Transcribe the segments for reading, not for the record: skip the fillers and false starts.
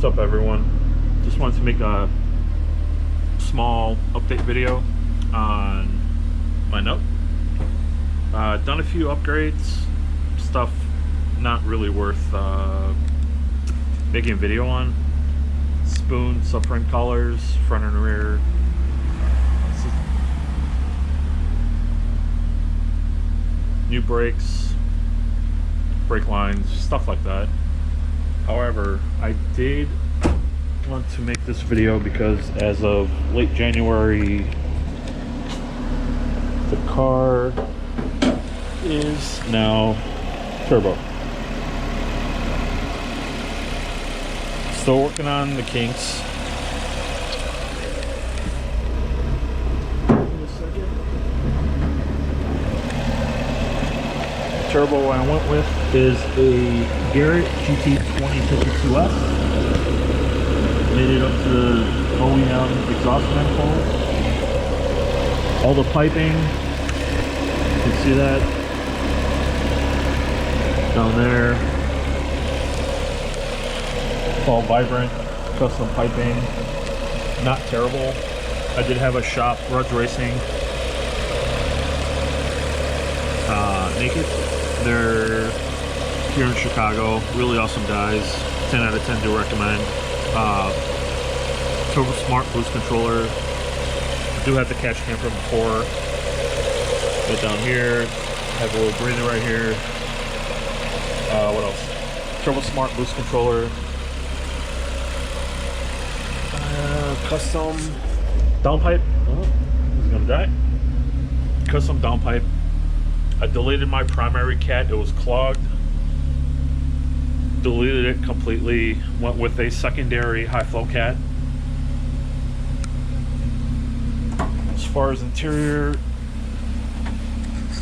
up, everyone? Just wanted to make a small update video on my note. Done a few upgrades, stuff not really worth making a video on. Spoon, subframe colors, front and rear. New brakes, brake lines, stuff like that. However, I did want to make this video because as of late January, the car is now turbo. Still working on the kinks. Turbo I went with is a Garrett GT2052F. Made it up to the OEM exhaust manifold. All the piping, you can see that down there. It's all vibrant, custom piping, not terrible. I did have a shop, Rudd Racing, Naked. They're here in Chicago, really awesome guys. 10 out of 10 do recommend. Turbosmart boost controller. I do have the catch cam from before. But down here, have a little breather right here. What else? Turbosmart boost controller. Custom downpipe. Oh, he's gonna die. Custom downpipe. I deleted my primary cat, it was clogged. Deleted it completely, went with a secondary high flow cat. As far as interior,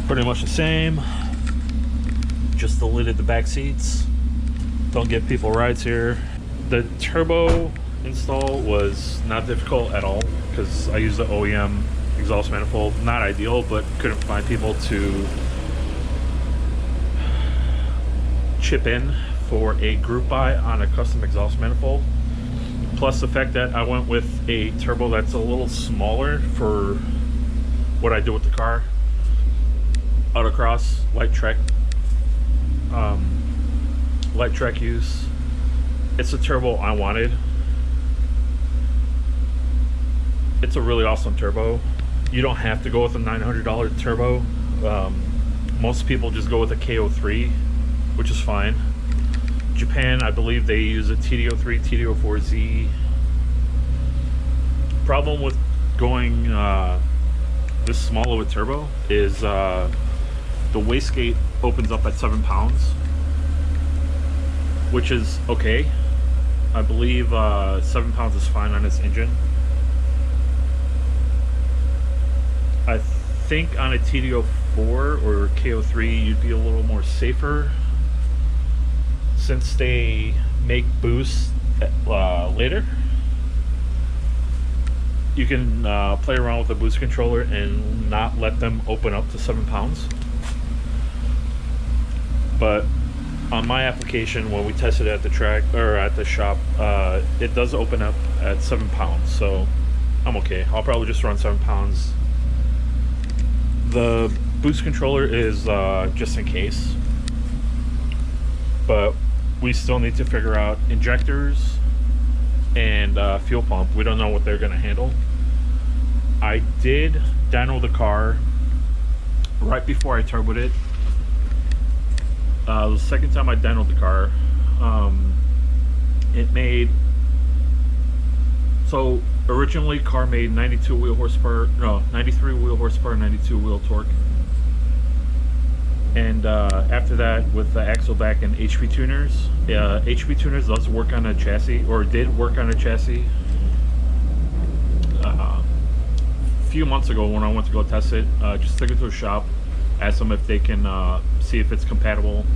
pretty much the same. Just deleted the back seats. Don't give people rides here. The turbo install was not difficult at all because I use the OEM exhaust manifold. Not ideal, but couldn't find people to chip in for a group buy on a custom exhaust manifold. Plus the fact that I went with a turbo that's a little smaller for what I do with the car. Autocross, light track use. It's a turbo I wanted. It's a really awesome turbo. You don't have to go with a $900 turbo. Most people just go with a KO3, which is fine. Japan, I believe they use a TD03, TD04Z. Problem with going this small of a turbo is the wastegate opens up at 7 pounds, which is okay. I believe 7 pounds is fine on this engine. I think on a TD04 or KO3 you'd be a little more safer since they make boosts later. You can play around with the boost controller and not let them open up to 7 pounds. But on my application, when we tested it at the track or at the shop, it does open up at 7 pounds, so I'm okay. I'll probably just run 7 pounds. The boost controller is just in case, but we still need to figure out injectors and fuel pump. We don't know what they're going to handle. I did dyno the car right before I turboed it. The second time I dynoed the car, it made, so originally car made 93 wheel horsepower, 92 wheel torque. And after that, with the axleback and HP tuners, HP tuners does work on a chassis, or did work on a chassis. A few months ago when I went to go test it, just took it to a shop, asked them if they can see if it's compatible,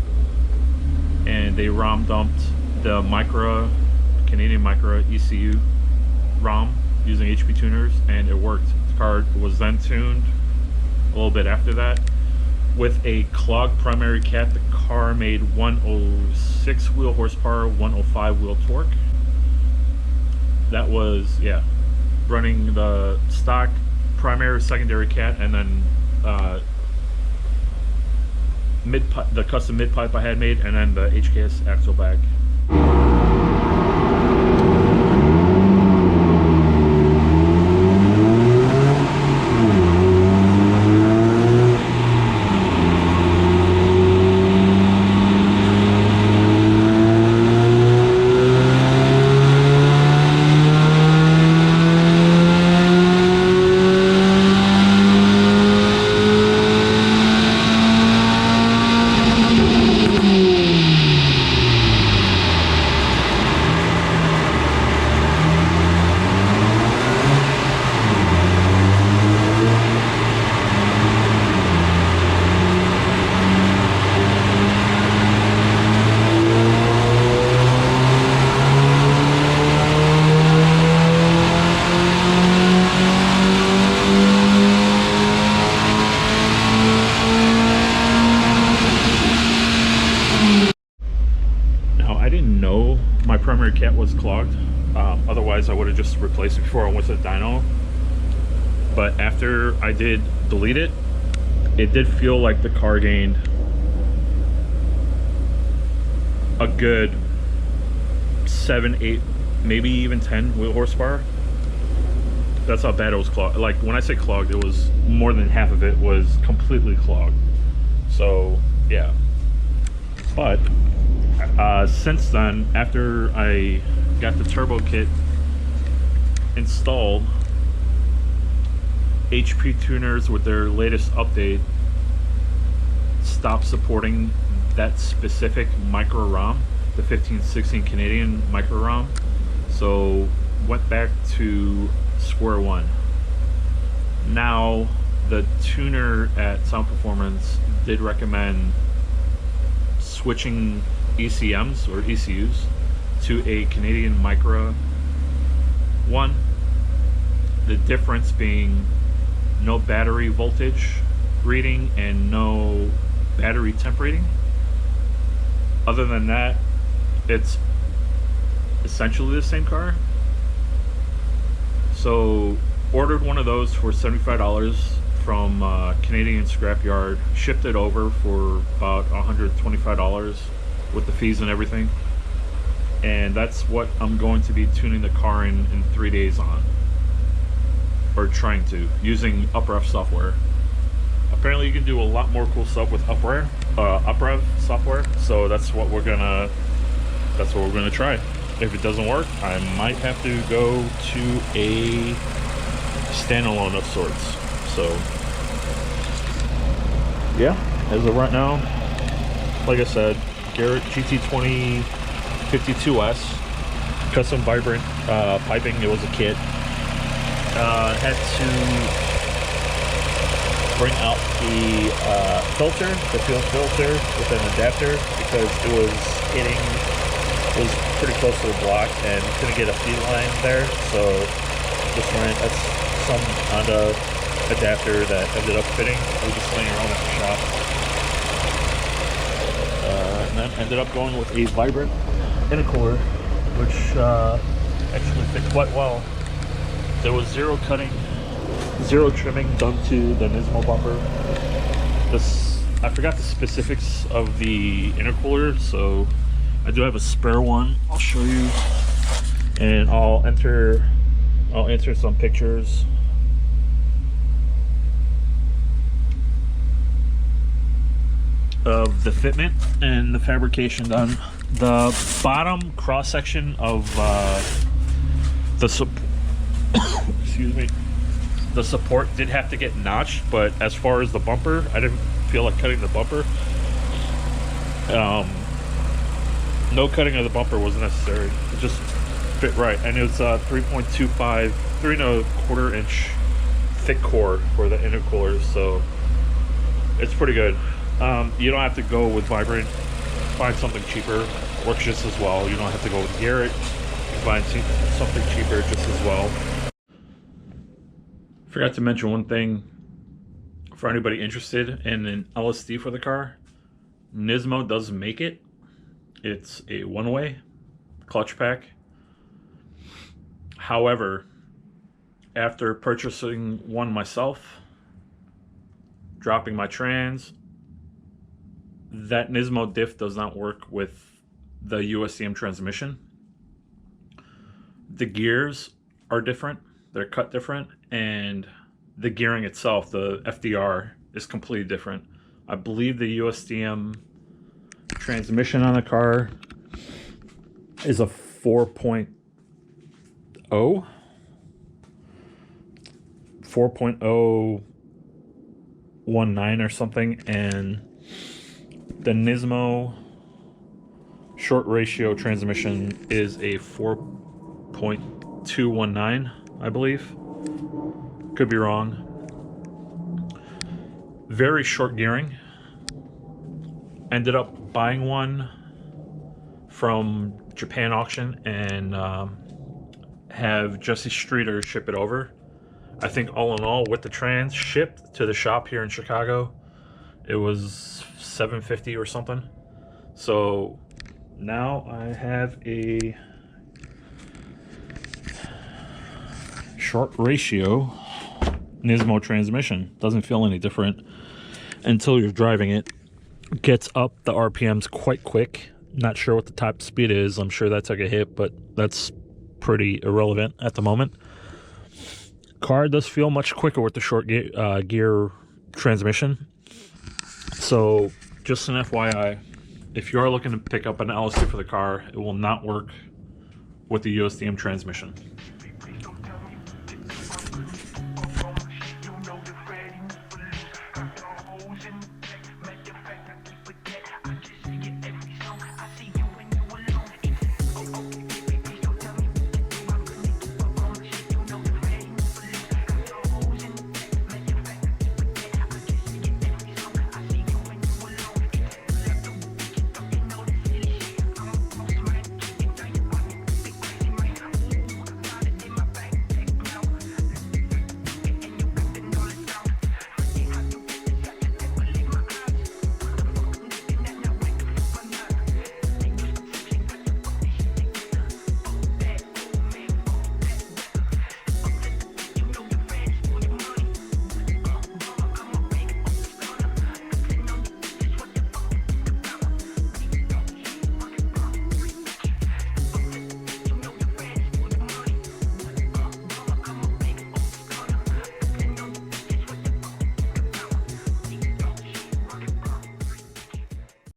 and they ROM dumped the Canadian Micra ECU ROM using HP tuners, and it worked. The car was then tuned a little bit after that. With a clogged primary cat, the car made 106 wheel horsepower, 105 wheel torque. that was, yeah, running the stock primary, secondary cat, and then mid pipe, the custom mid pipe I had made, and then the HKS axleback. My primary cat was clogged. Otherwise I would have just replaced it before I went to the dyno. But after I did delete it, it did feel like the car gained a good 7, 8, maybe even 10 wheel horsepower. That's how bad it was clogged. Like when I say clogged, it was more than half of it was completely clogged. So yeah. But since then, after I got the turbo kit installed, HP tuners with their latest update stopped supporting that specific micro ROM, the 1516 Canadian micro ROM. So went back to square one. Now the tuner at Sound Performance did recommend switching ECMs or ECUs to a Canadian micro one. The difference being no battery voltage reading and no battery temp reading. Other than that, it's essentially the same car. So ordered one of those for $75 from Canadian scrapyard, shipped it over for about $125 with the fees and everything, and that's what I'm going to be tuning the car in 3 days on, or trying to, using UpRev software. Apparently you can do a lot more cool stuff with UpRev software, so that's what we're gonna try. If it doesn't work, I might have to go to a standalone of sorts. So yeah, as of right now, like I said, Garrett GT20 52S, custom vibrant piping. It was a kit. Had to bring out the filter, the fuel filter with an adapter, because it was pretty close to the block and couldn't get a feed line there. So just ran some Honda adapter that ended up fitting. It was just laying around at the shop. And then ended up going with a vibrant intercooler, which actually fit quite well. There was zero cutting, zero trimming done to the Nismo bumper. I forgot the specifics of the intercooler, so I do have a spare one. I'll show you, and I'll enter some pictures. Of the fitment and the fabrication done. The bottom cross section of excuse me, the support did have to get notched, but as far as the bumper, I didn't feel like cutting the bumper. No cutting of the bumper was necessary. It just fit right, and it was 3.25, 3¼ inch thick core for the intercooler, so it's pretty good. You don't have to go with vibrant. Find something cheaper, works just as well. You don't have to go with Garrett. You find something cheaper just as well. Forgot to mention one thing for anybody interested in an LSD for the car. Nismo does make it. It's a one-way clutch pack. However, after purchasing one myself, dropping my trans, that Nismo diff does not work with the USDM transmission. The gears are different, they're cut different, and the gearing itself, the FDR, is completely different. I believe the USDM transmission on the car is a 4.0 4.019 or something, and the Nismo short ratio transmission is a 4.219, I believe. Could be wrong. Very short gearing. Ended up buying one from Japan auction and have Jesse Streeter ship it over. I think all in all, with the trans shipped to the shop here in Chicago, it was $750 or something. So now I have a short ratio Nismo transmission. Doesn't feel any different until you're driving it. Gets up the RPMs quite quick. Not sure what the top speed is. I'm sure that took a hit, but that's pretty irrelevant at the moment. Car does feel much quicker with the short gear transmission. So just an FYI, if you are looking to pick up an LS2 for the car, it will not work with the USDM transmission.